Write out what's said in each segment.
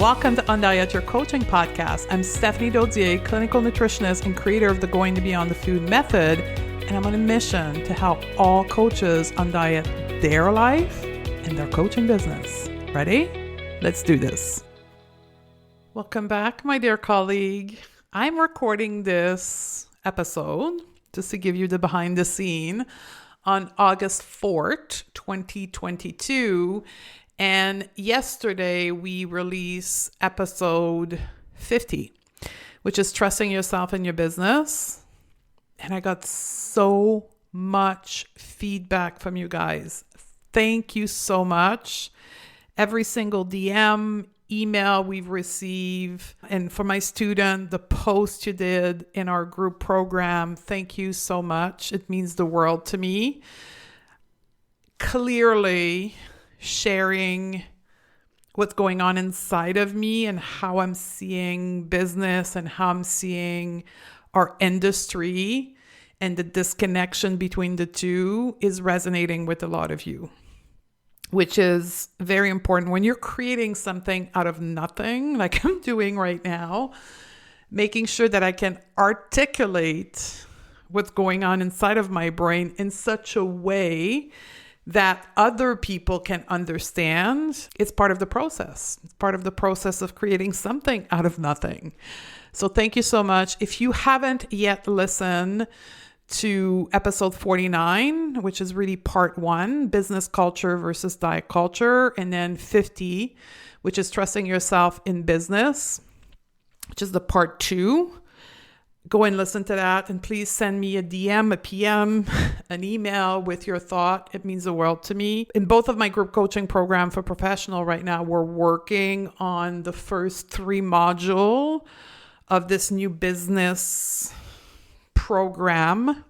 Welcome to Untitled Your Coaching Podcast. I'm Stephanie Dodier, clinical nutritionist and creator of the Going to Beyond the Food method, and I'm on a mission to help all coaches undiet their life and their coaching business. Ready? Let's do this. Welcome back, my dear colleague. I'm recording this episode just to give you the behind the scene on August 4th, 2022. And yesterday we released episode 50, which is trusting yourself in your business. And I got so much feedback from you guys. Thank you so much. Every single DM, email we've received, and for my student, the post you did in our group program, thank you so much. It means the world to me. Clearly sharing what's going on inside of me and how I'm seeing business and how I'm seeing our industry and the disconnection between the two is resonating with a lot of you, which is very important when you're creating something out of nothing, like I'm doing right now, making sure that I can articulate what's going on inside of my brain in such a way that other people can understand. It's part of the process. It's part of the process of creating something out of nothing. So thank you so much. If you haven't yet listened to episode 49, which is really part 1, business culture versus diet culture, and then 50, which is trusting yourself in business, which is the part 2. Go and listen to that, and please send me a DM, a PM, an email with your thought. It means the world to me. In both of my group coaching program for professional right now, we're working on the first 3 module of this new business program.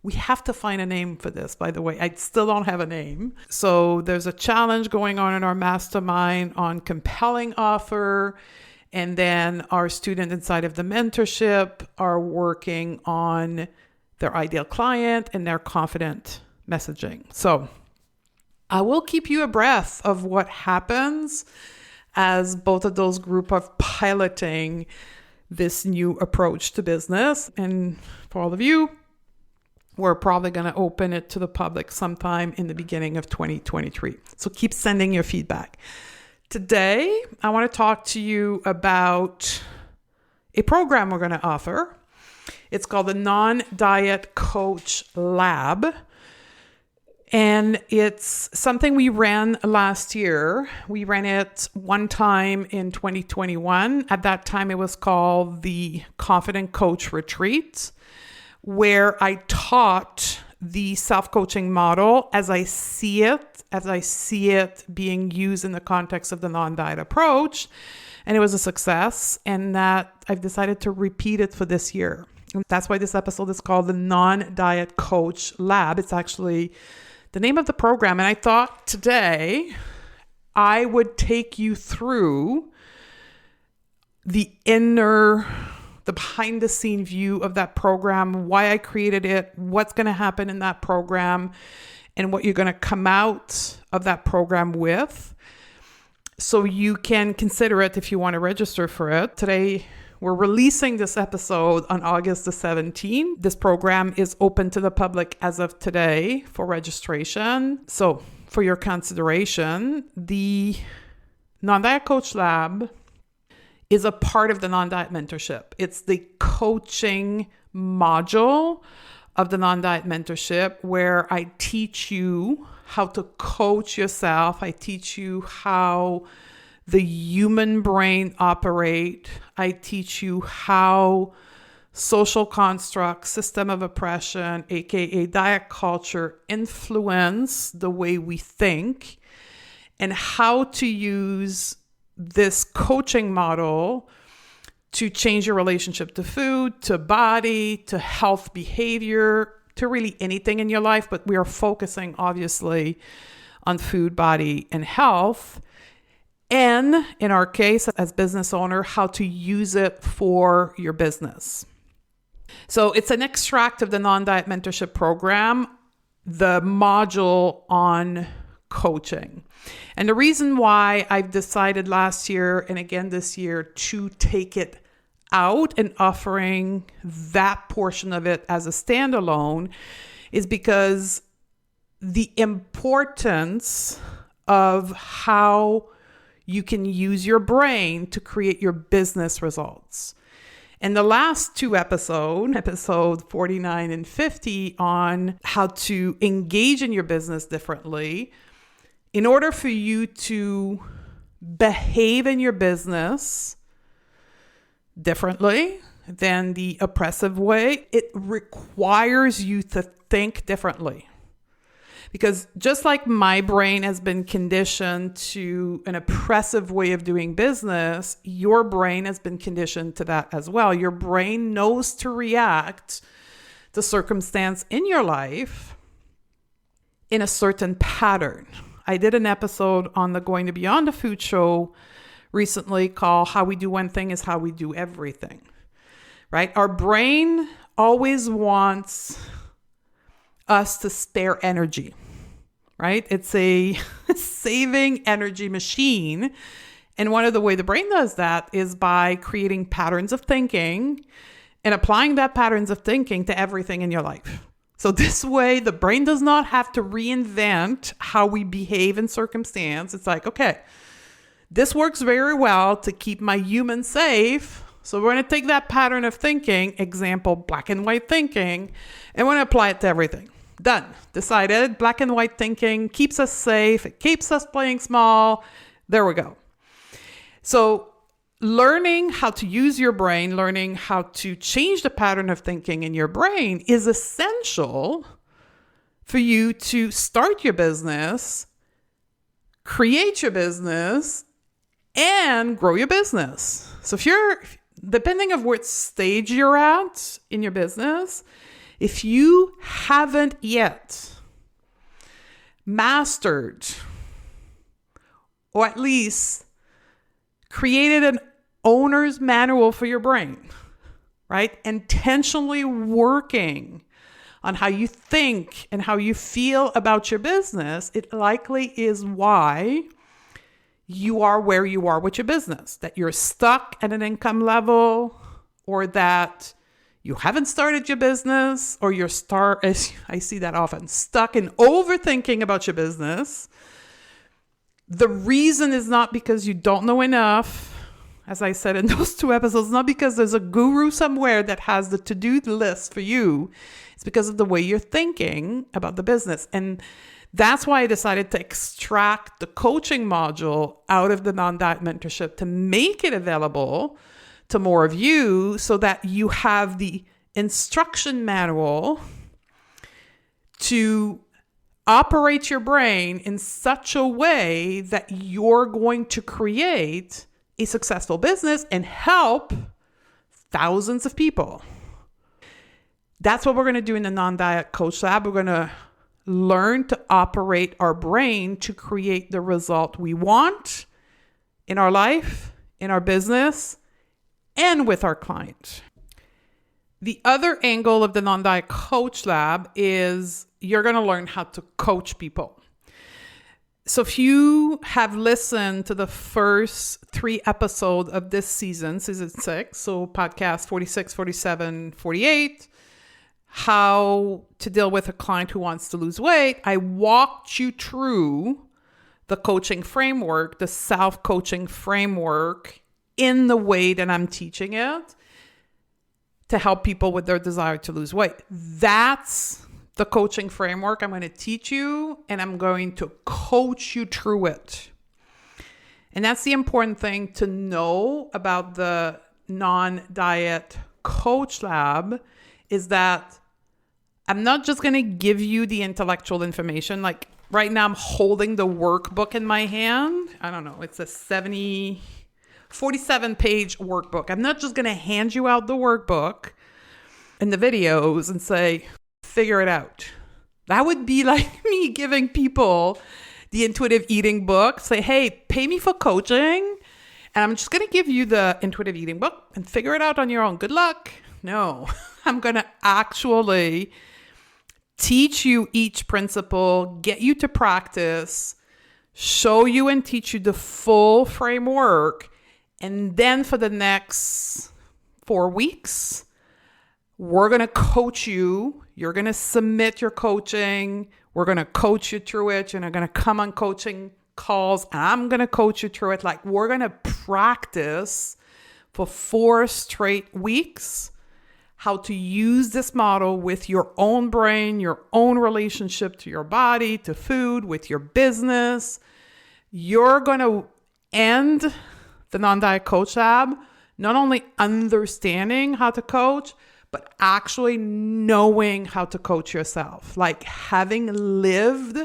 We have to find a name for this, by the way. I still don't have a name. So there's a challenge going on in our mastermind on compelling offer. And then our student inside of the mentorship are working on their ideal client and their confident messaging. So I will keep you abreast of what happens as both of those groups are piloting this new approach to business. And for all of you, we're probably going to open it to the public sometime in the beginning of 2023. So keep sending your feedback. Today, I want to talk to you about a program we're going to offer. It's called the Non-Diet Coach Lab. And it's something we ran last year. We ran it one time in 2021. At that time, it was called the Confident Coach Retreat, where I taught the self-coaching model as I see it being used in the context of the non-diet approach. And it was a success, and that I've decided to repeat it for this year. And that's why this episode is called the Non-Diet Coach Lab. It's actually the name of the program. And I thought today I would take you through the behind the scene view of that program, why I created it, what's going to happen in that program, and what you're going to come out of that program with. So you can consider it if you want to register for it. Today, we're releasing this episode on August the 17th. This program is open to the public as of today for registration. So for your consideration, the Non-Diet Coach Lab is a part of the non-diet mentorship. It's the coaching module of the non-diet mentorship where I teach you how to coach yourself. I teach you how the human brain operates. I teach you how social constructs, system of oppression, aka diet culture, influence the way we think, and how to use this coaching model to change your relationship to food, to body, to health behavior, to really anything in your life. But we are focusing obviously on food, body, and health. And in our case, as business owner, how to use it for your business. So it's an extract of the non-diet mentorship program, the module on coaching. And the reason why I've decided last year and again this year to take it out and offering that portion of it as a standalone is because the importance of how you can use your brain to create your business results. And the last two episodes, episode 49 and 50, on how to engage in your business differently, in order for you to behave in your business differently than the oppressive way, it requires you to think differently. Because just like my brain has been conditioned to an oppressive way of doing business, your brain has been conditioned to that as well. Your brain knows to react to circumstance in your life in a certain pattern. I did an episode on the Going to Beyond the Food show recently called How We Do One Thing is How We Do Everything, right? Our brain always wants us to spare energy, right? It's a saving energy machine. And one of the way the brain does that is by creating patterns of thinking and applying that patterns of thinking to everything in your life. So this way, the brain does not have to reinvent how we behave in circumstance. It's like, okay, this works very well to keep my human safe. So we're going to take that pattern of thinking, example, black and white thinking, and we're going to apply it to everything. Done. Decided. Black and white thinking keeps us safe. It keeps us playing small. There we go. So learning how to use your brain, learning how to change the pattern of thinking in your brain is essential for you to start your business, create your business, and grow your business. So if you're, depending on what stage you're at in your business, if you haven't yet mastered, or at least created an owner's manual for your brain, right? Intentionally working on how you think and how you feel about your business, it likely is why you are where you are with your business, that you're stuck at an income level, or that you haven't started your business, or as I see that often, stuck in overthinking about your business. The reason is not because you don't know enough, as I said in those two episodes, not because there's a guru somewhere that has the to-do list for you. It's because of the way you're thinking about the business. And that's why I decided to extract the coaching module out of the non-diet mentorship to make it available to more of you, so that you have the instruction manual to operate your brain in such a way that you're going to create a successful business and help thousands of people. That's what we're going to do in the Non-Diet Coach Lab. We're going to learn to operate our brain to create the result we want in our life, in our business, and with our client. The other angle of the Non-Diet Coach Lab is you're going to learn how to coach people. So if you have listened to the first 3 episodes of this season 6, so podcast 46, 47, 48, how to deal with a client who wants to lose weight, I walked you through the coaching framework, the self-coaching framework, in the way that I'm teaching it to help people with their desire to lose weight. That's the coaching framework I'm going to teach you, and I'm going to coach you through it. And that's the important thing to know about the Non-Diet Coach Lab, is that I'm not just going to give you the intellectual information. Like right now I'm holding the workbook in my hand. I don't know, it's a 47-page workbook. I'm not just going to hand you out the workbook and the videos and say, figure it out. That would be like me giving people the intuitive eating book, say, hey, pay me for coaching, and I'm just going to give you the intuitive eating book and figure it out on your own. Good luck. No, I'm going to actually teach you each principle, get you to practice, show you and teach you the full framework. And then for the next 4 weeks, we're going to coach you. You're going to submit your coaching. We're going to coach you through it. You're going to come on coaching calls. And I'm going to coach you through it. Like, we're going to practice for 4 straight weeks how to use this model with your own brain, your own relationship to your body, to food, with your business. You're going to end the Non-Diet Coach Lab not only understanding how to coach, but actually knowing how to coach yourself. Like having lived,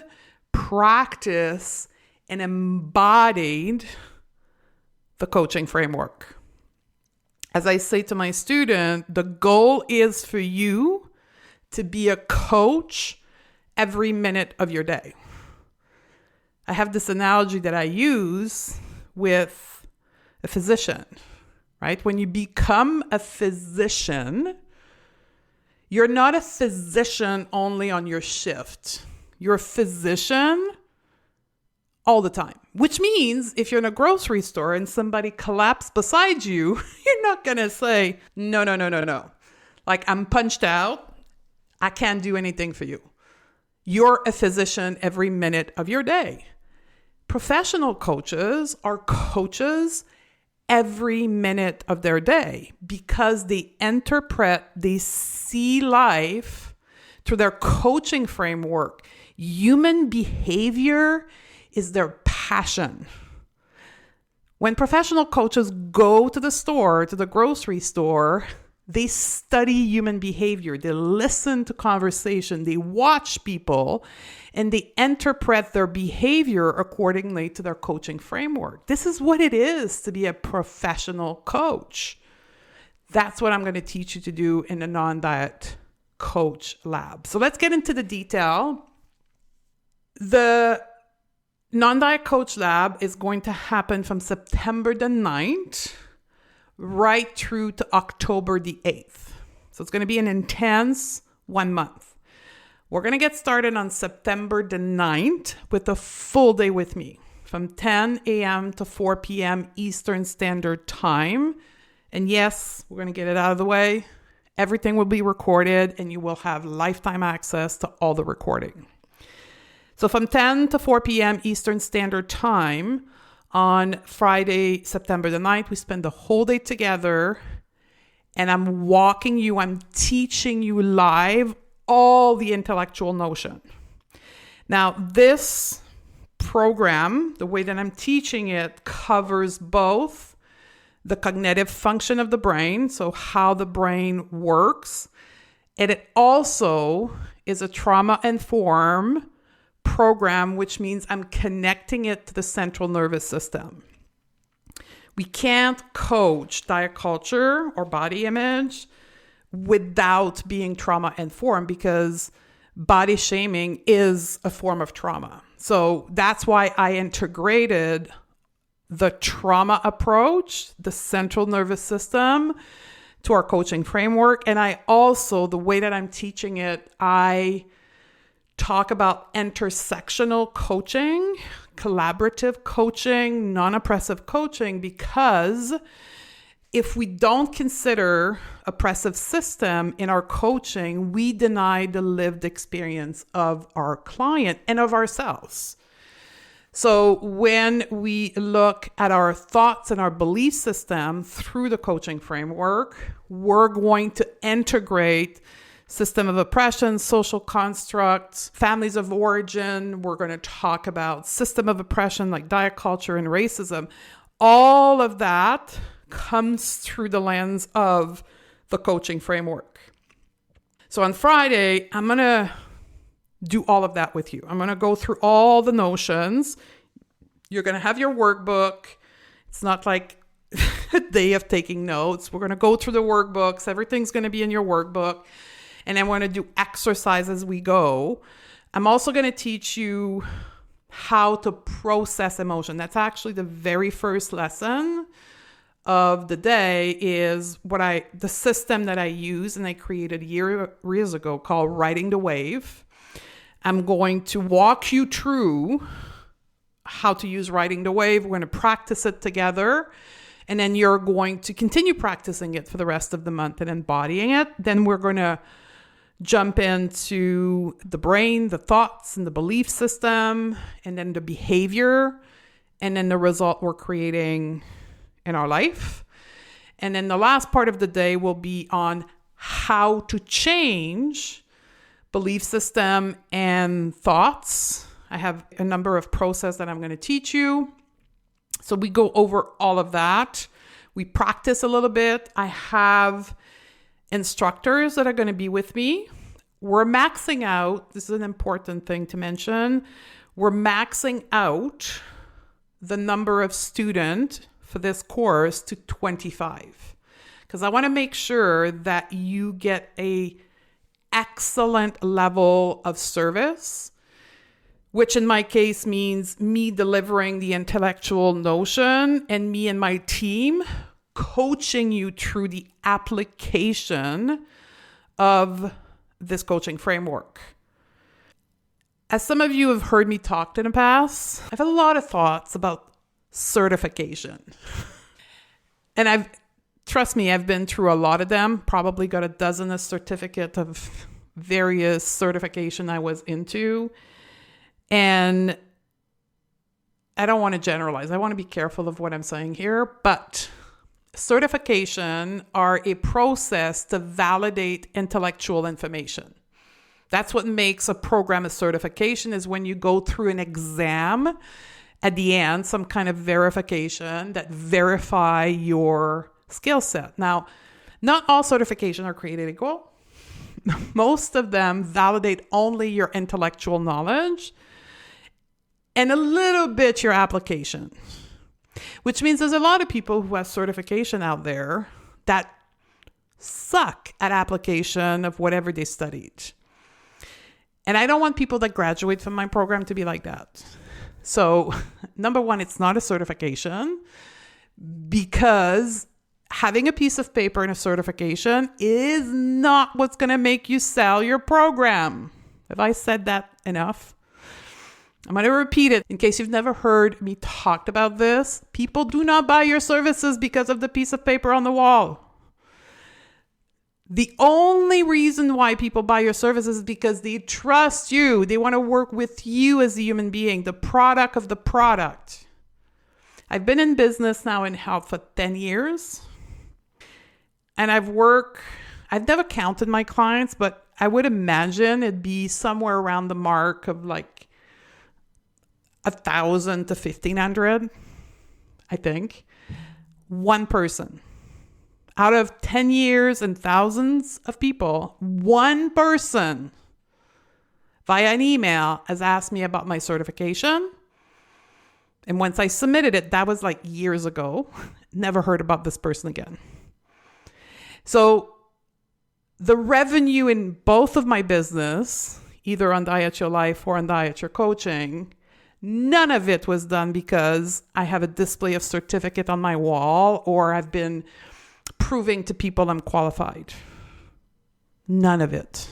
practiced, and embodied the coaching framework. As I say to my student, the goal is for you to be a coach every minute of your day. I have this analogy that I use with a physician, right? When you become a physician, you're not a physician only on your shift. You're a physician all the time, which means if you're in a grocery store and somebody collapsed beside you, you're not going to say, no. Like, I'm punched out. I can't do anything for you. You're a physician every minute of your day. Professional coaches are coaches every minute of their day because they see life through their coaching framework. Human behavior is their passion. When professional coaches go to the store, to the grocery store, they study human behavior. They listen to conversation. They watch people, and they interpret their behavior accordingly to their coaching framework. This is what it is to be a professional coach. That's what I'm going to teach you to do in the Non-Diet Coach Lab. So let's get into the detail. The Non-Diet Coach Lab is going to happen from September the 9th right through to October the 8th. So it's going to be an intense 1 month. We're going to get started on September the 9th with a full day with me from 10 a.m. to 4 p.m. Eastern Standard Time. And yes, we're going to get it out of the way. Everything will be recorded and you will have lifetime access to all the recording. So from 10 to 4 p.m. Eastern Standard Time on Friday, September the 9th, we spend the whole day together and I'm teaching you live all the intellectual notion. Now, this program, the way that I'm teaching it, covers both the cognitive function of the brain, so how the brain works, and it also is a trauma-informed program, which means I'm connecting it to the central nervous system. We can't coach diet culture or body image without being trauma informed because body shaming is a form of trauma. So that's why I integrated the trauma approach, the central nervous system, to our coaching framework. And I also, the way that I'm teaching it, I talk about intersectional coaching, collaborative coaching, non-oppressive coaching, because if we don't consider oppressive system in our coaching, we deny the lived experience of our client and of ourselves. So when we look at our thoughts and our belief system through the coaching framework, we're going to integrate system of oppression, social constructs, families of origin. We're going to talk about system of oppression like diet culture and racism. All of that comes through the lens of the coaching framework. So on Friday, I'm going to do all of that with you. I'm going to go through all the notions. You're going to have your workbook. It's not like a day of taking notes. We're going to go through the workbooks. Everything's going to be in your workbook. And I'm going to do exercise as we go. I'm also going to teach you how to process emotion. That's actually the very first lesson of the day is the system that I use and I created years ago called Riding the Wave. I'm going to walk you through how to use Riding the Wave. We're going to practice it together. And then you're going to continue practicing it for the rest of the month and embodying it. Then we're going to jump into the brain, the thoughts, and the belief system, and then the behavior, and then the result we're creating in our life. And then the last part of the day will be on how to change belief system and thoughts. I have a number of processes that I'm going to teach you. So we go over all of that. We practice a little bit. I have instructors that are going to be with me. We're maxing out. This is an important thing to mention. We're maxing out the number of students for this course to 25, because I want to make sure that you get a excellent level of service, which in my case means me delivering the intellectual notion and me and my team coaching you through the application of this coaching framework. As some of you have heard me talk in the past, I've had a lot of thoughts about certification. And trust me, I've been through a lot of them, probably got a dozen of certificate of various certification I was into. And I don't want to generalize. I want to be careful of what I'm saying here, but certification are a process to validate intellectual information. That's what makes a program a certification, is when you go through an exam at the end, some kind of verification that verify your skill set. Now, not all certifications are created equal. Most of them validate only your intellectual knowledge and a little bit your application, which means there's a lot of people who have certification out there that suck at application of whatever they studied. And I don't want people that graduate from my program to be like that. So, number one, it's not a certification, because having a piece of paper and a certification is not what's going to make you sell your program. Have I said that enough? I'm going to repeat it in case you've never heard me talk about this. People do not buy your services because of the piece of paper on the wall. The only reason why people buy your services is because they trust you. They want to work with you as a human being, the product of the product. I've been in business now in health for 10 years. And I've never counted my clients, but I would imagine it'd be somewhere around the mark of like 1,000 to 1,500, I think. One person. Out of 10 years and thousands of people, one person via an email has asked me about my certification. And once I submitted it, that was like years ago. Never heard about this person again. So the revenue in both of my business, either on Diet Your Life or on Diet Your Coaching, none of it was done because I have a display of certificate on my wall or I've been proving to people I'm qualified. None of it.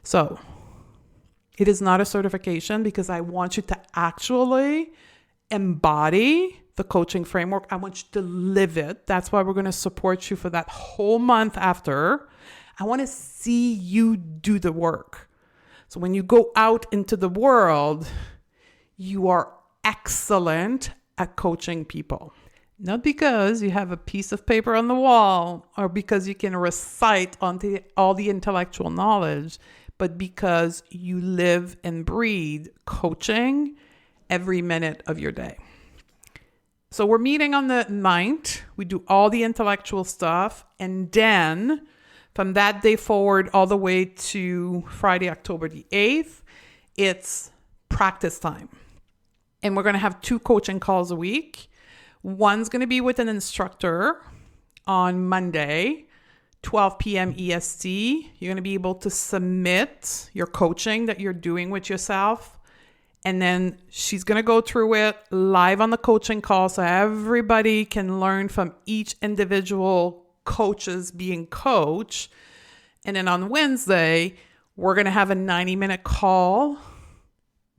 So it is not a certification because I want you to actually embody the coaching framework. I want you to live it. That's why we're going to support you for that whole month after. I want to see you do the work. So when you go out into the world, you are excellent at coaching people. Not because you have a piece of paper on the wall or because you can recite all the intellectual knowledge, but because you live and breathe coaching every minute of your day. So we're meeting on the 9th. We do all the intellectual stuff. And then from that day forward, all the way to Friday, October the 8th, it's practice time. And we're going to have 2 coaching calls a week. One's going to be with an instructor on Monday, 12 p.m. EST. You're going to be able to submit your coaching that you're doing with yourself. And then she's going to go through it live on the coaching call so everybody can learn from each individual coaches being coached. And then on Wednesday, we're going to have a 90-minute call,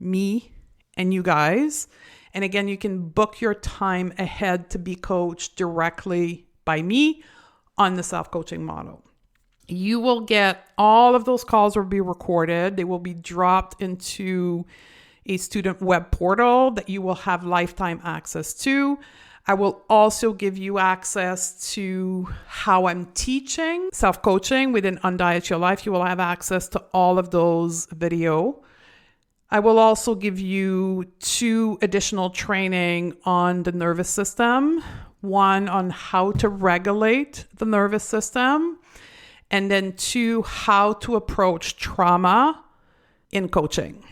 me and you guys. And again, you can book your time ahead to be coached directly by me on the self-coaching model. You will get all of those calls will be recorded. They will be dropped into a student web portal that you will have lifetime access to. I will also give you access to how I'm teaching self-coaching within Untitled Your Life. You will have access to all of those video. I will also give you 2 additional training on the nervous system. One on how to regulate the nervous system, and then 2, how to approach trauma in coaching.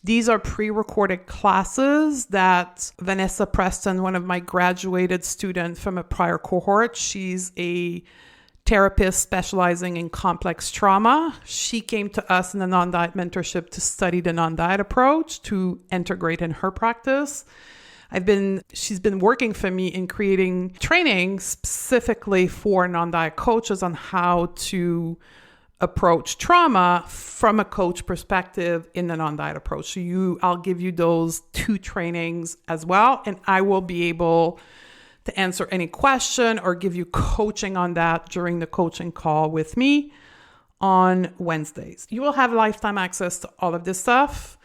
These are pre-recorded classes that Vanessa Preston, one of my graduated students from a prior cohort, she's a therapist specializing in complex trauma. She came to us in the non-diet mentorship to study the non-diet approach to integrate in her practice. She's been working for me in creating training specifically for non-diet coaches on how to approach trauma from a coach perspective in the non-diet approach. So I'll give you those 2 trainings as well, and I will be able to answer any question or give you coaching on that during the coaching call with me on Wednesdays. You will have lifetime access to all of this stuff.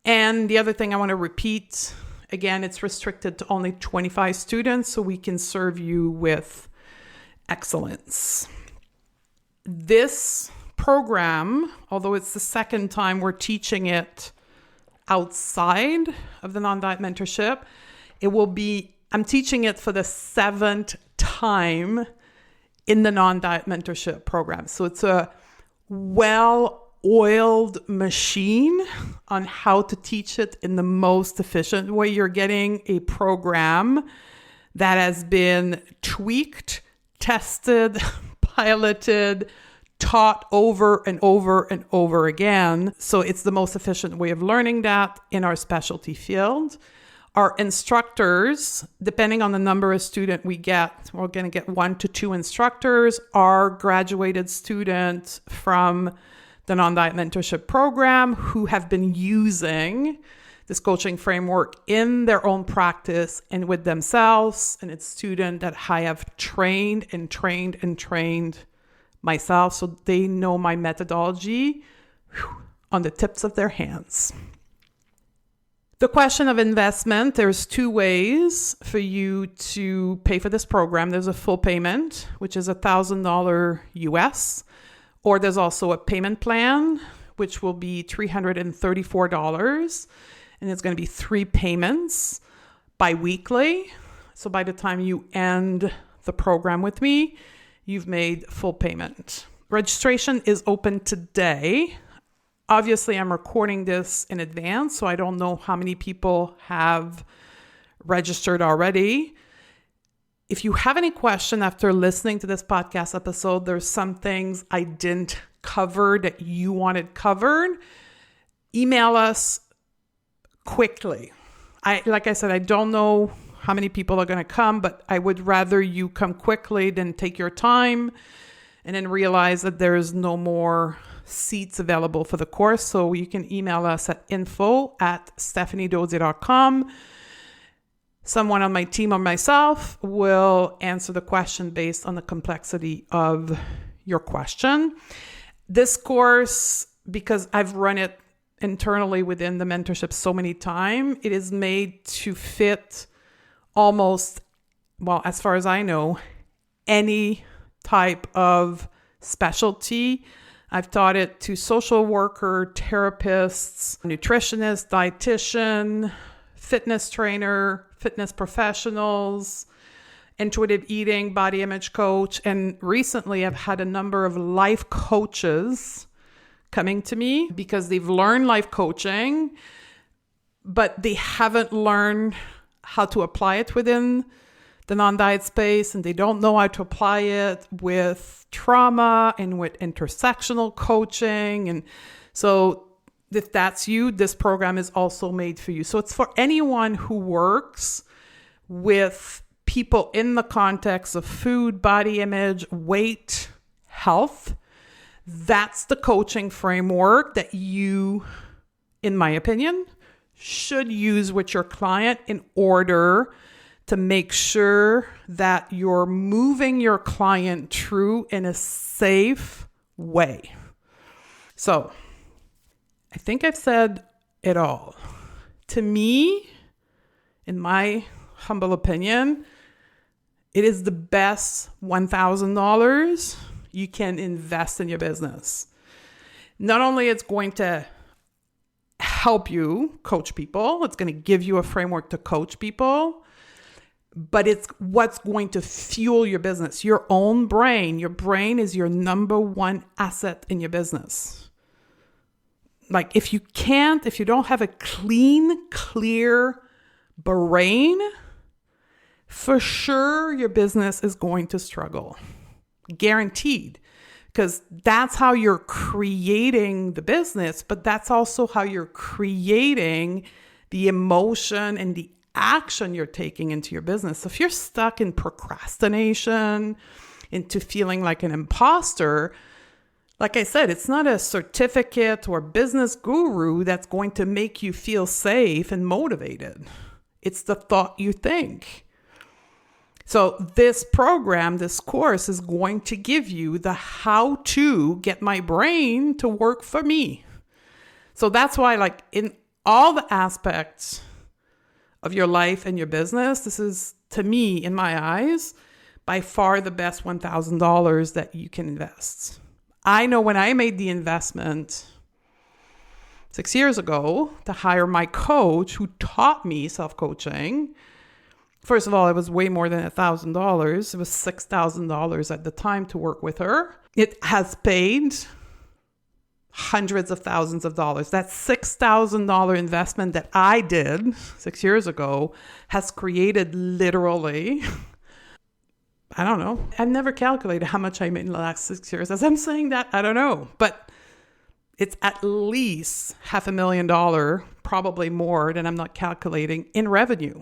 And the other thing I want to repeat, again, it's restricted to only 25 students so we can serve you with excellence. This program, although it's the second time we're teaching it outside of the non-diet mentorship, I'm teaching it for the 7th time in the non-diet mentorship program. So it's a well-oiled machine on how to teach it in the most efficient way. You're getting a program that has been tweaked, tested, piloted, taught over and over and over again. So it's the most efficient way of learning that in our specialty field. Our instructors, depending on the number of students we get, we're going to get 1 to 2 instructors, are graduated students from the non-diet mentorship program who have been using this coaching framework in their own practice and with themselves. And it's students that I have trained myself, so they know my methodology on the tips of their hands. The question of investment, there's 2 ways for you to pay for this program. There's a full payment, which is $1,000 US, or there's also a payment plan, which will be $334, and it's going to be 3 payments bi-weekly. So by the time you end the program with me, you've made full payment. Registration is open today. Obviously, I'm recording this in advance, so I don't know how many people have registered already. If you have any question after listening to this podcast episode, there's some things I didn't cover that you wanted covered, email us quickly. Like I said, I don't know how many people are going to come, but I would rather you come quickly than take your time and then realize that there is no more seats available for the course. So you can email us at info@stephaniedodier.com. Someone on my team or myself will answer the question based on the complexity of your question. This course, because I've run it internally within the mentorship so many times, it is made to fit almost, well, as far as I know, any type of specialty. I've taught it to social worker, therapists, nutritionists, dietitian, fitness trainer, fitness professionals, intuitive eating, body image coach. And recently I've had a number of life coaches coming to me because they've learned life coaching, but they haven't learned how to apply it within the non-diet space, and they don't know how to apply it with trauma and with intersectional coaching. And so if that's you, this program is also made for you. So it's for anyone who works with people in the context of food, body image, weight, health. That's the coaching framework that you, in my opinion, should use with your client in order to make sure that you're moving your client through in a safe way. So I think I've said it all. To me, in my humble opinion, it is the best $1,000 you can invest in your business. Not only it's going to help you coach people, it's going to give you a framework to coach people, but it's what's going to fuel your business. Your own brain. Your brain is your number one asset in your business. Like if you don't have a clean, clear brain, for sure your business is going to struggle. Guaranteed. Because that's how you're creating the business, but that's also how you're creating the emotion and the action you're taking into your business. So if you're stuck in procrastination, into feeling like an imposter, like I said, it's not a certificate or business guru that's going to make you feel safe and motivated. It's the thought you think. So this program, this course is going to give you the how to get my brain to work for me. So that's why, like in all the aspects of your life and your business, this is, to me, in my eyes, by far the best $1,000 that you can invest. I know when I made the investment 6 years ago to hire my coach who taught me self-coaching, first of all, it was way more than $1,000. It was $6,000 at the time to work with her. It has paid hundreds of thousands of dollars. That $6,000 investment that I did 6 years ago has created literally, I don't know. I've never calculated how much I made in the last 6 years. As I'm saying that, I don't know. But it's at least $500,000, probably more than I'm not calculating, in revenue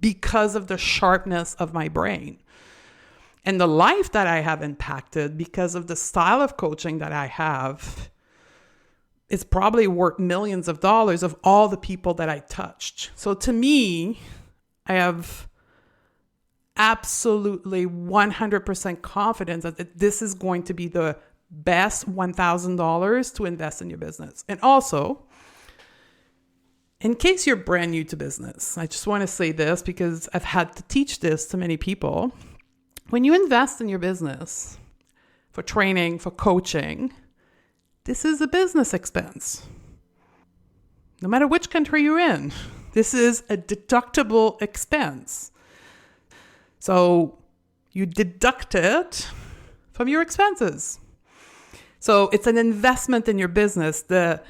because of the sharpness of my brain. And the life that I have impacted because of the style of coaching that I have is probably worth millions of dollars of all the people that I touched. So to me, I have absolutely 100% confidence that this is going to be the best $1,000 to invest in your business. And also, in case you're brand new to business, I just want to say this because I've had to teach this to many people. When you invest in your business for training, for coaching, this is a business expense. No matter which country you're in, this is a deductible expense. So you deduct it from your expenses. So it's an investment in your business. The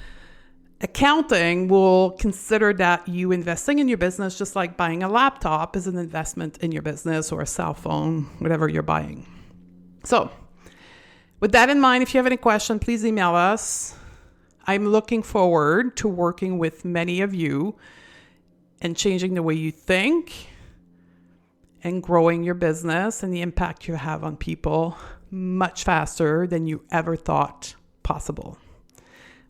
accounting will consider that you investing in your business, just like buying a laptop is an investment in your business, or a cell phone, whatever you're buying. So with that in mind, if you have any question, please email us. I'm looking forward to working with many of you and changing the way you think and growing your business and the impact you have on people much faster than you ever thought possible.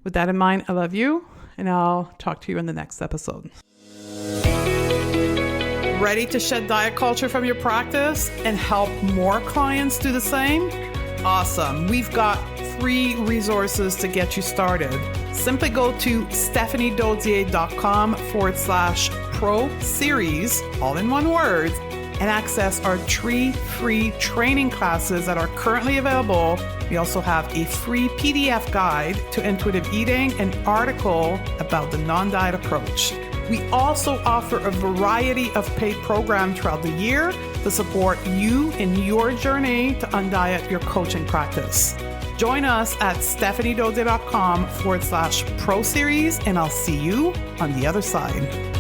With that in mind, I love you, and I'll talk to you in the next episode. Ready to shed diet culture from your practice and help more clients do the same? Awesome. We've got 3 resources to get you started. Simply go to stephaniedodier.com/pro series, all in one word, and access our 3 free training classes that are currently available. We also have a free PDF guide to intuitive eating, an article about the non-diet approach. We also offer a variety of paid programs throughout the year to support you in your journey to undiet your coaching practice. Join us at stephaniedodier.com/pro series, and I'll see you on the other side.